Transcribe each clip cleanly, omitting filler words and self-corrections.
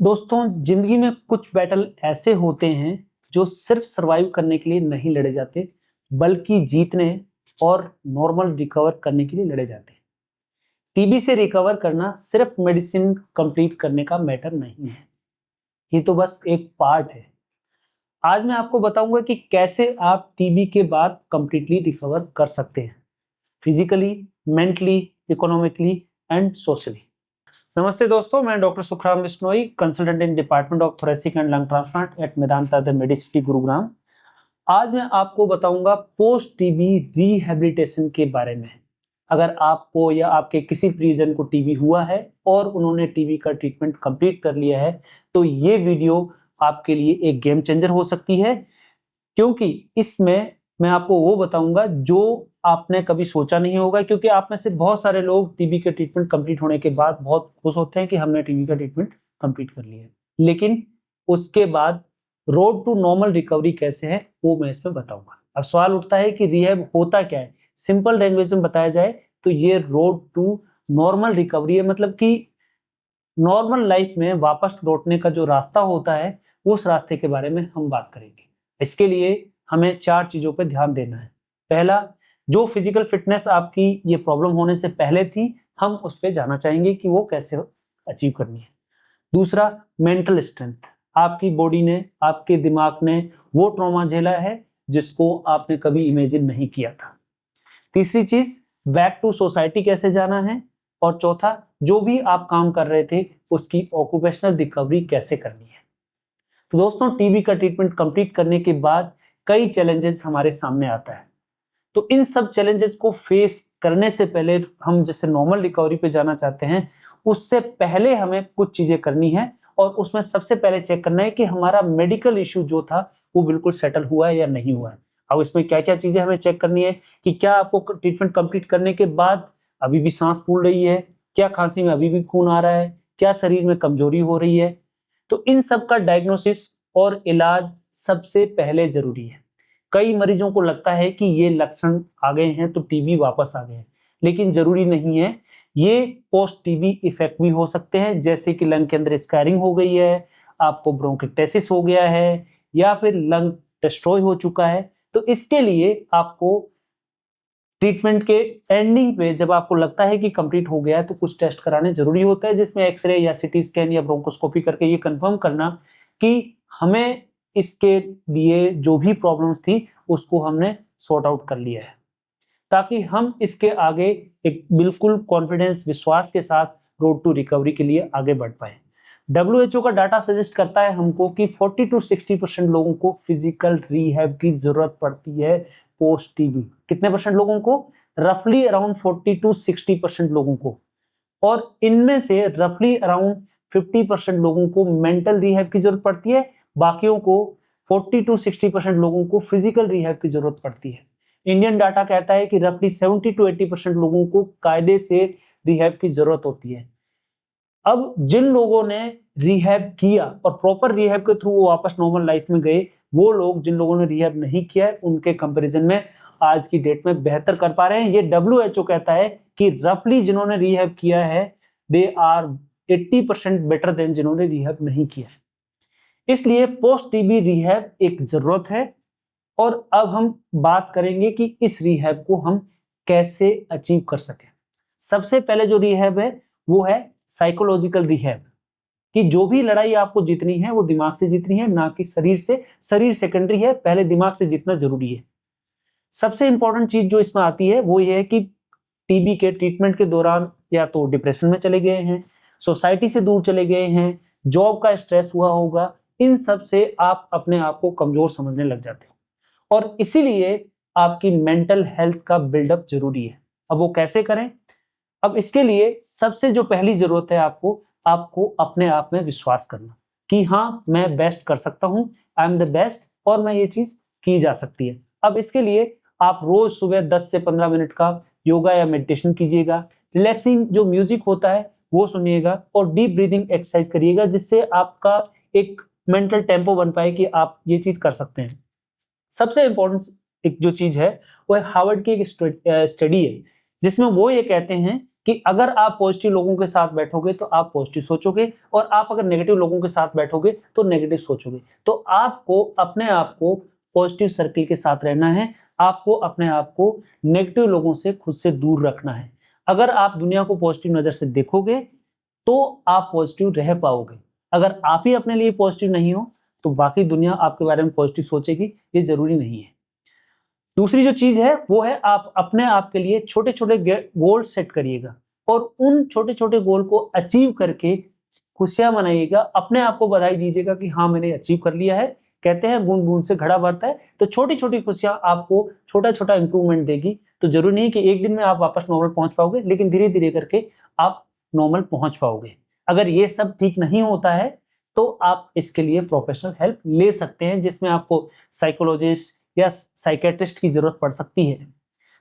दोस्तों, जिंदगी में कुछ बैटल ऐसे होते हैं जो सिर्फ सरवाइव करने के लिए नहीं लड़े जाते, बल्कि जीतने और नॉर्मल रिकवर करने के लिए लड़े जाते हैं। टीबी से रिकवर करना सिर्फ मेडिसिन कंप्लीट करने का मैटर नहीं है, ये तो बस एक पार्ट है। आज मैं आपको बताऊंगा कि कैसे आप टीबी के बाद कंप्लीटली रिकवर कर सकते हैं, physically, mentally, economically and socially. नमस्ते दोस्तों, मैं doctor Sukhram Bishnoi, consultant in department of thoracic and lung transplant at Medanta the medicity Gurugram. आज मैं आपको बताऊंगा पोस्ट टीबी रिहैबिलिटेशन के बारे में। अगर आपको या आपके किसी परिजन को टीबी हुआ है और उन्होंने टीबी का ट्रीटमेंट कंप्लीट कर लिया है, तो ये वीडियो आपके लिए एक गेम चेंजर हो सकती है, क्योंकि इसमें मैं आपको वो बताऊंगा जो आपने कभी सोचा नहीं होगा। क्योंकि आप में से बहुत सारे लोग टीबी के ट्रीटमेंट कंप्लीट होने के बाद बहुत खुश होते हैं कि हमने टीबी का ट्रीटमेंट कंप्लीट कर लिया है, लेकिन उसके बाद रोड टू नॉर्मल रिकवरी कैसे है वो मैं इसमें बताऊंगा। अब सवाल उठता है कि रिहैब होता क्या है। सिंपल लैंग्वेज में बताया जाए तो ये रोड टू नॉर्मल रिकवरी है, मतलब कि नॉर्मल लाइफ में वापस लौटने का जो रास्ता होता है, उस रास्ते के बारे में हम बात करेंगे। इसके लिए हमें 4 चीजों पर ध्यान देना है। पहला, जो फिजिकल फिटनेस आपकी ये प्रॉब्लम होने से पहले थी, हम उस पर जाना चाहेंगे कि वो कैसे अचीव करनी है। दूसरा, मेंटल स्ट्रेंथ, आपकी बॉडी ने, आपके दिमाग ने वो ट्रॉमा झेला है जिसको आपने कभी इमेजिन नहीं किया था। तीसरी चीज, बैक टू सोसाइटी कैसे जाना है। और चौथा, जो भी आप काम कर रहे थे उसकी ऑक्यूपेशनल रिकवरी कैसे करनी है। तो दोस्तों, टीबी का ट्रीटमेंट कंप्लीट करने के बाद कई चैलेंजेस हमारे सामने आता है। तो इन सब चैलेंजेस को फेस करने से पहले, हम जैसे नॉर्मल रिकवरी पे जाना चाहते हैं, उससे पहले हमें कुछ चीजें करनी है। और उसमें सबसे पहले चेक करना है कि हमारा मेडिकल इश्यू जो था वो बिल्कुल सेटल हुआ है या नहीं हुआ है। अब इसमें क्या क्या चीजें हमें चेक करनी है कि क्या आपको ट्रीटमेंट कंप्लीट करने के बाद अभी भी सांस फूल रही है, क्या खांसी में अभी भी खून आ रहा है, क्या शरीर में कमजोरी हो रही है। तो इन सब का डायग्नोसिस और इलाज सबसे पहले जरूरी है। कई मरीजों को लगता है कि ये लक्षण आ गए हैं तो टीबी वापस आ गए, लेकिन जरूरी नहीं है। ये पोस्ट टीबी इफेक्ट भी हो सकते हैं, जैसे कि लंग के अंदर स्कैरिंग हो गई है, आपको ब्रोंकिक्टेसिस हो गया है, या फिर लंग डिस्ट्रॉय हो चुका है। तो इसके लिए आपको ट्रीटमेंट के एंडिंग पे जब आपको लगता है कि कंप्लीट हो गया है, तो कुछ टेस्ट कराने जरूरी होता है, जिसमें एक्सरे या सीटी स्कैन या ब्रोंकोस्कोपी करके ये कंफर्म करना कि हमें इसके लिए जो भी प्रॉब्लम्स थी उसको हमने सॉर्ट आउट कर लिया है, ताकि हम इसके आगे एक बिल्कुल कॉन्फिडेंस, विश्वास के साथ रोड टू रिकवरी के लिए आगे बढ़ पाए। WHO का डाटा सजेस्ट करता है हमको कि 40 to 60% लोगों को फिजिकल रिहैब की जरूरत पड़ती है पोस्ट टीबी। कितने परसेंट लोगों को? रफली अराउंड 40 to 60% लोगों को। और इनमें से रफली अराउंड 50% लोगों को मेंटल रिहैब की जरूरत पड़ती है, बाकियों को 40 to 60% लोगों को फिजिकल रिहैब की जरूरत पड़ती है। इंडियन डाटा कहता है कि रफली 70 to 80% लोगों को कायदे से रिहैब की जरूरत होती है। अब जिन लोगों ने रिहैब किया और प्रॉपर रिहैब के थ्रू वो वापस नॉर्मल लाइफ में गए, वो लोग जिन लोगों ने रिहैब नहीं किया है, उनके कंपैरिजन में आज की डेट में बेहतर कर पा रहे हैं। ये WHO कहता है कि रफली जिन्होंने रिहैब किया है, दे आर 80% बेटर देन जिन्होंने रिहैब नहीं किया है। इसलिए पोस्ट टीबी रिहैब एक जरूरत है। और अब हम बात करेंगे कि इस रिहैब को हम कैसे अचीव कर सकें। सबसे पहले जो रिहैब है वो है साइकोलॉजिकल रिहैब, कि जो भी लड़ाई आपको जीतनी है वो दिमाग से जीतनी है, ना कि शरीर से। शरीर सेकेंडरी है, पहले दिमाग से जीतना जरूरी है। सबसे इंपॉर्टेंट चीज जो इसमें आती है वो ये है कि टीबी के ट्रीटमेंट के दौरान या तो डिप्रेशन में चले गए हैं, सोसाइटी से दूर चले गए हैं, जॉब का स्ट्रेस हुआ होगा, इन सब से आप अपने आप को कमजोर समझने लग जाते हो, और इसीलिए आपकी मेंटल हेल्थ का बिल्डअप जरूरी है। अब वो कैसे करें? अब इसके लिए सबसे जो पहली जरूरत है, आपको आपको अपने आप में विश्वास करना कि हाँ, मैं बेस्ट कर सकता हूं, आई एम द बेस्ट, और मैं ये चीज की जा सकती है। अब इसके लिए आप रोज सुबह 10 से 15 मिनट का योगा या मेडिटेशन कीजिएगा, रिलैक्सिंग जो म्यूजिक होता है वो सुनिएगा, और डीप ब्रीदिंग एक्सरसाइज करिएगा, जिससे आपका एक मेंटल टेम्पो बन पाए कि आप ये चीज कर सकते हैं। सबसे इंपॉर्टेंट एक जो चीज है वो है हार्वर्ड की एक स्टडी है, जिसमें वो ये कहते हैं कि अगर आप पॉजिटिव लोगों के साथ बैठोगे तो आप पॉजिटिव सोचोगे, और आप अगर नेगेटिव लोगों के साथ बैठोगे तो नेगेटिव सोचोगे। तो आपको अपने आप को पॉजिटिव सर्किल के साथ रहना है, आपको अपने आप को नेगेटिव लोगों से खुद से दूर रखना है। अगर आप दुनिया को पॉजिटिव नजर से देखोगे तो आप पॉजिटिव रह पाओगे। अगर आप ही अपने लिए पॉजिटिव नहीं हो तो बाकी दुनिया आपके बारे में पॉजिटिव सोचेगी, ये जरूरी नहीं है। दूसरी जो चीज है वो है आप अपने आप के लिए छोटे छोटे गोल सेट करिएगा, और उन छोटे छोटे गोल को अचीव करके खुशियां मनाइएगा, अपने आप को बधाई दीजिएगा कि हाँ मैंने अचीव कर लिया है। कहते हैं बूंद बूंद से घड़ा भरता है, तो छोटी छोटी खुशियां आपको छोटा छोटा इंप्रूवमेंट देगी। तो जरूरी नहीं कि एक दिन में आप वापस नॉर्मल पहुंच पाओगे, लेकिन धीरे धीरे करके आप नॉर्मल पहुंच पाओगे। अगर ये सब ठीक नहीं होता है तो आप इसके लिए प्रोफेशनल हेल्प ले सकते हैं, जिसमें आपको साइकोलॉजिस्ट या साइकेट्रिस्ट की जरूरत पड़ सकती है,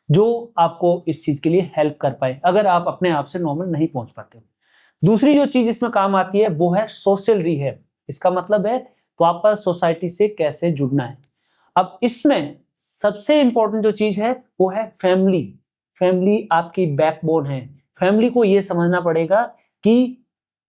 जो आपको इस चीज के लिए हेल्प कर पाए अगर आप अपने आप से नॉर्मल नहीं पहुंच पाते हो। दूसरी जो चीज इसमें काम आती है वो है सोशल रिहैब। इसका मतलब है वापस सोसाइटी से कैसे जुड़ना है। अब इसमें सबसे इंपॉर्टेंट जो चीज है वो है फैमिली। फैमिली आपकी बैकबोन है। फैमिली को ये समझना पड़ेगा कि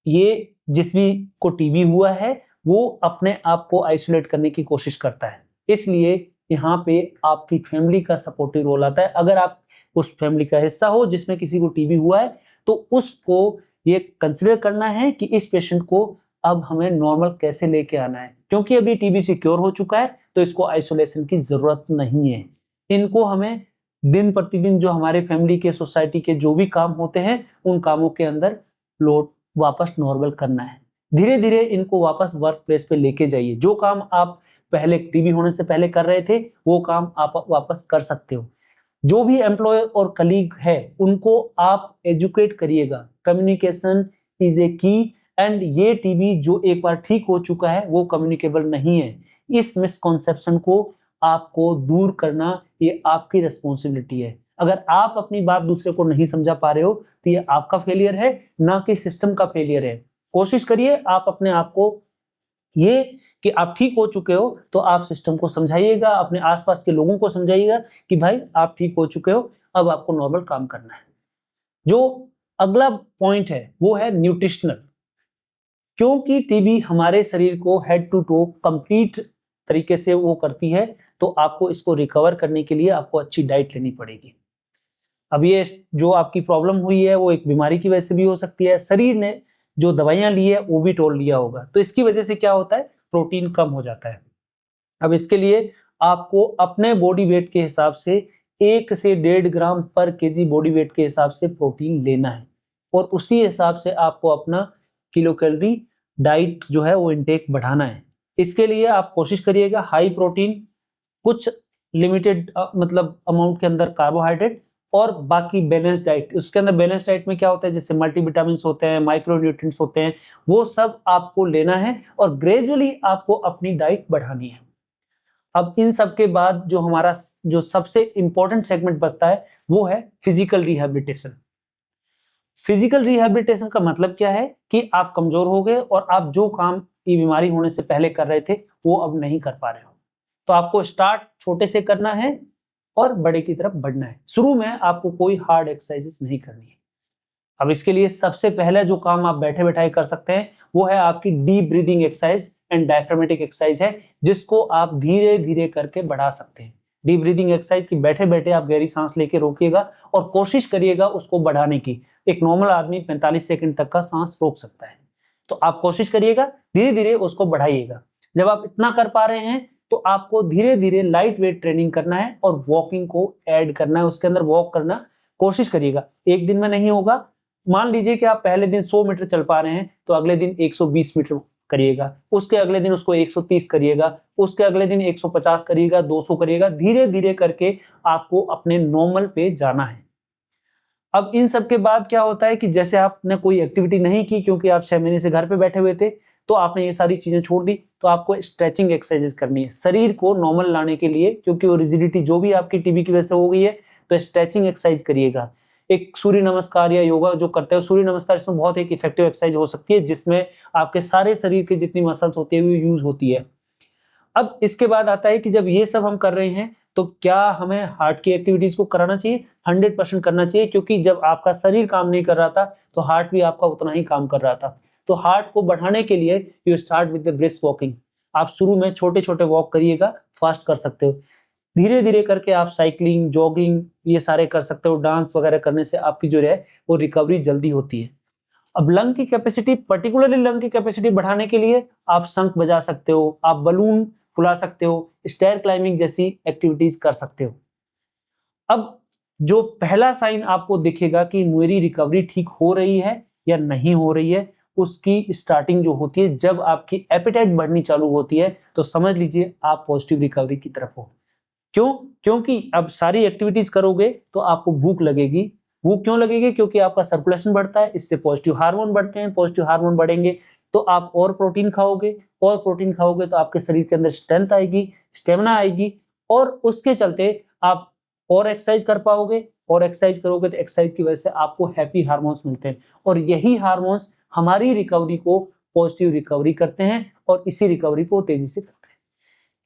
ये जिस भी को टीबी हुआ है वो अपने आप को आइसोलेट करने की कोशिश करता है, इसलिए यहाँ पे आपकी फैमिली का सपोर्टिव रोल आता है। अगर आप उस फैमिली का हिस्सा हो जिसमें किसी को टीबी हुआ है तो उसको ये कंसिडर करना है कि इस पेशेंट को अब हमें नॉर्मल कैसे लेके आना है, क्योंकि अभी टीबी से क्योर हो चुका है तो इसको आइसोलेशन की जरूरत नहीं है। इनको हमें दिन प्रतिदिन जो हमारे फैमिली के सोसाइटी के जो भी काम होते हैं उन कामों के अंदर लोड वापस नॉर्मल करना है। धीरे धीरे इनको वापस वर्क प्लेस पे लेके जाइए। जो काम आप पहले टीबी होने से पहले कर रहे थे वो काम आप वापस कर सकते हो। जो भी एम्प्लॉय और कलीग है उनको आप एजुकेट करिएगा। कम्युनिकेशन इज ए की, एंड ये टीबी जो एक बार ठीक हो चुका है वो कम्युनिकेबल नहीं है। इस मिसकॉन्सेप्शन को आपको दूर करना ये आपकी रिस्पॉन्सिबिलिटी है। अगर आप अपनी बात दूसरे को नहीं समझा पा रहे हो तो ये आपका फेलियर है, ना कि सिस्टम का फेलियर है। कोशिश करिए आप अपने आप को ये कि आप ठीक हो चुके हो तो आप सिस्टम को समझाइएगा, अपने आसपास के लोगों को समझाइएगा कि भाई आप ठीक हो चुके हो, अब आपको नॉर्मल काम करना है। जो अगला पॉइंट है वो है न्यूट्रिशनल। क्योंकि टीबी हमारे शरीर को हेड टू टो कंप्लीट तरीके से वो करती है, तो आपको इसको रिकवर करने के लिए आपको अच्छी डाइट लेनी पड़ेगी। अब ये जो आपकी प्रॉब्लम हुई है वो एक बीमारी की वजह से भी हो सकती है, शरीर ने जो दवाइयां ली है वो भी तोड़ लिया होगा, तो इसकी वजह से क्या होता है प्रोटीन कम हो जाता है। अब इसके लिए आपको अपने बॉडी वेट के हिसाब से 1 से 1.5 ग्राम पर केजी बॉडी वेट के हिसाब से प्रोटीन लेना है, और उसी हिसाब से आपको अपना किलो कैलोरी डाइट जो है वो इनटेक बढ़ाना है। इसके लिए आप कोशिश करिएगा हाई प्रोटीन, कुछ लिमिटेड मतलब अमाउंट के अंदर कार्बोहाइड्रेट, और बाकी बैलेंस डाइट। उसके अंदर बैलेंस डाइट में क्या होता है, जैसे मल्टीविटामिन्स होते हैं, माइक्रो न्यूट्रिएंट्स होते हैं, वो सब आपको लेना है और ग्रेजुअली आपको अपनी डाइट बढ़ानी है। अब इन सब के बाद जो हमारा जो सबसे इंपॉर्टेंट सेगमेंट बचता है वो है फिजिकल रिहैबिलिटेशन। फिजिकल रिहैबिलिटेशन का मतलब क्या है कि आप कमजोर हो गए और आप जो काम ये बीमारी होने से पहले कर रहे थे वो अब नहीं कर पा रहे हो, तो आपको स्टार्ट छोटे से करना है और बड़े की तरफ बढ़ना है। शुरू में आपको कोई हार्ड एक्सरसाइजेस नहीं करनी है। अब इसके लिए सबसे पहले जो काम आप बैठे बैठाए कर सकते हैं वो है आपकी deep breathing exercise and diaphragmatic exercise है, जिसको आप धीरे धीरे करके बढ़ा सकते हैं। डीप ब्रीदिंग एक्सरसाइज की बैठे बैठे आप गहरी सांस लेके रोकिएगा और कोशिश करिएगा उसको बढ़ाने की। एक नॉर्मल आदमी 45 सेकंड तक का सांस रोक सकता है, तो आप कोशिश करिएगा धीरे धीरे उसको बढ़ाइएगा। जब आप इतना कर पा रहे हैं तो आपको धीरे धीरे लाइट वेट ट्रेनिंग करना है और वॉकिंग को ऐड करना है, उसके अंदर वॉक करना कोशिश करिएगा। एक दिन में नहीं होगा, मान लीजिए कि आप पहले दिन 100 मीटर चल पा रहे हैं तो अगले दिन 120 मीटर करिएगा, उसके अगले दिन उसको 130 करिएगा, उसके अगले दिन 150 करिएगा, 200 करिएगा। धीरे धीरे करके आपको अपने नॉर्मल पे जाना है। अब इन सब के बाद क्या होता है कि जैसे आपने कोई एक्टिविटी नहीं की क्योंकि आप 6 महीने से घर पे बैठे हुए थे, तो आपने ये सारी चीजें छोड़ दी, तो आपको स्ट्रेचिंग एक्सरसाइजेस करनी है शरीर को नॉर्मल लाने के लिए, क्योंकि वो रिजिडिटी जो भी आपकी टीबी की वजह से हो गई है। तो स्ट्रेचिंग एक्सरसाइज करिएगा। एक सूर्य नमस्कार या योगा जो करते हो, सूर्य नमस्कार इसमें बहुत एक इफेक्टिव एक्सरसाइज हो सकती है, जिसमें आपके सारे शरीर के जितनी मसल्स होती है वो यूज होती है। अब इसके बाद आता है कि जब ये सब हम कर रहे हैं तो क्या हमें हार्ट की एक्टिविटीज को कराना चाहिए? 100% करना चाहिए, क्योंकि जब आपका शरीर काम नहीं कर रहा था तो हार्ट भी आपका उतना ही काम कर रहा था। तो हार्ट को बढ़ाने के लिए you start with the brisk walking. आप शुरू में छोटे छोटे वॉक करिएगा, फास्ट कर सकते हो, धीरे धीरे करके आप साइकिलिंग, जॉगिंग ये सारे कर सकते हो। डांस वगैरह करने से आपकी जो है वो रिकवरी जल्दी होती है। अब लंग की कैपेसिटी, पर्टिकुलरली लंग की कैपेसिटी बढ़ाने के लिए आप शंख बजा सकते हो, आप बलून फुला सकते हो, स्टेयर क्लाइंबिंग जैसी एक्टिविटीज कर सकते हो। अब जो पहला साइन आपको दिखेगा कि मेरी रिकवरी ठीक हो रही है या नहीं हो रही है, उसकी स्टार्टिंग जो होती है जब आपकी एपेटाइट बढ़नी चालू होती है, तो समझ लीजिए आप पॉजिटिव रिकवरी की तरफ हो। क्यों? क्योंकि अब सारी एक्टिविटीज करोगे तो आपको भूख लगेगी। भूख क्यों लगेगी? क्योंकि आपका सर्कुलेशन बढ़ता है, इससे पॉजिटिव हार्मोन बढ़ते हैं। पॉजिटिव हार्मोन बढ़ेंगे तो आप और प्रोटीन खाओगे, और प्रोटीन खाओगे तो आपके शरीर के अंदर स्ट्रेंथ आएगी, स्टेमिना आएगी, और उसके चलते आप और एक्सरसाइज कर पाओगे, और एक्सरसाइज करोगे तो एक्सरसाइज की वजह से आपको हैप्पी हार्मोन्स मिलते हैं, और यही हार्मोन्स हमारी रिकवरी को पॉजिटिव रिकवरी करते हैं और इसी रिकवरी को तेजी से करते हैं।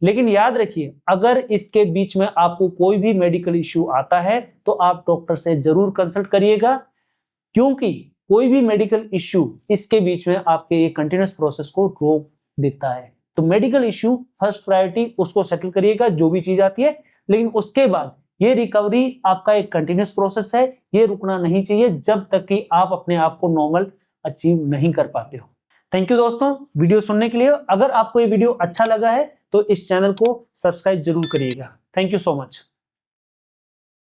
लेकिन याद रखिए, अगर इसके बीच में आपको कोई भी मेडिकल इश्यू आता है तो आप डॉक्टर से जरूर कंसल्ट करिएगा, क्योंकि कोई भी मेडिकल इश्यू इसके बीच में आपके ये कंटिन्यूअस प्रोसेस को रोक देता है। तो मेडिकल इश्यू फर्स्ट प्रायोरिटी, उसको सेटल करिएगा जो भी चीज आती है, लेकिन उसके बाद ये रिकवरी आपका एक कंटिन्यूअस प्रोसेस है, ये रुकना नहीं चाहिए जब तक कि आप अपने आप को नॉर्मल अचीव नहीं कर पाते हो। थैंक यू दोस्तों वीडियो सुनने के लिए। अगर आपको ये वीडियो अच्छा लगा है तो इस चैनल को सब्सक्राइब जरूर करिएगा। Thank you so much.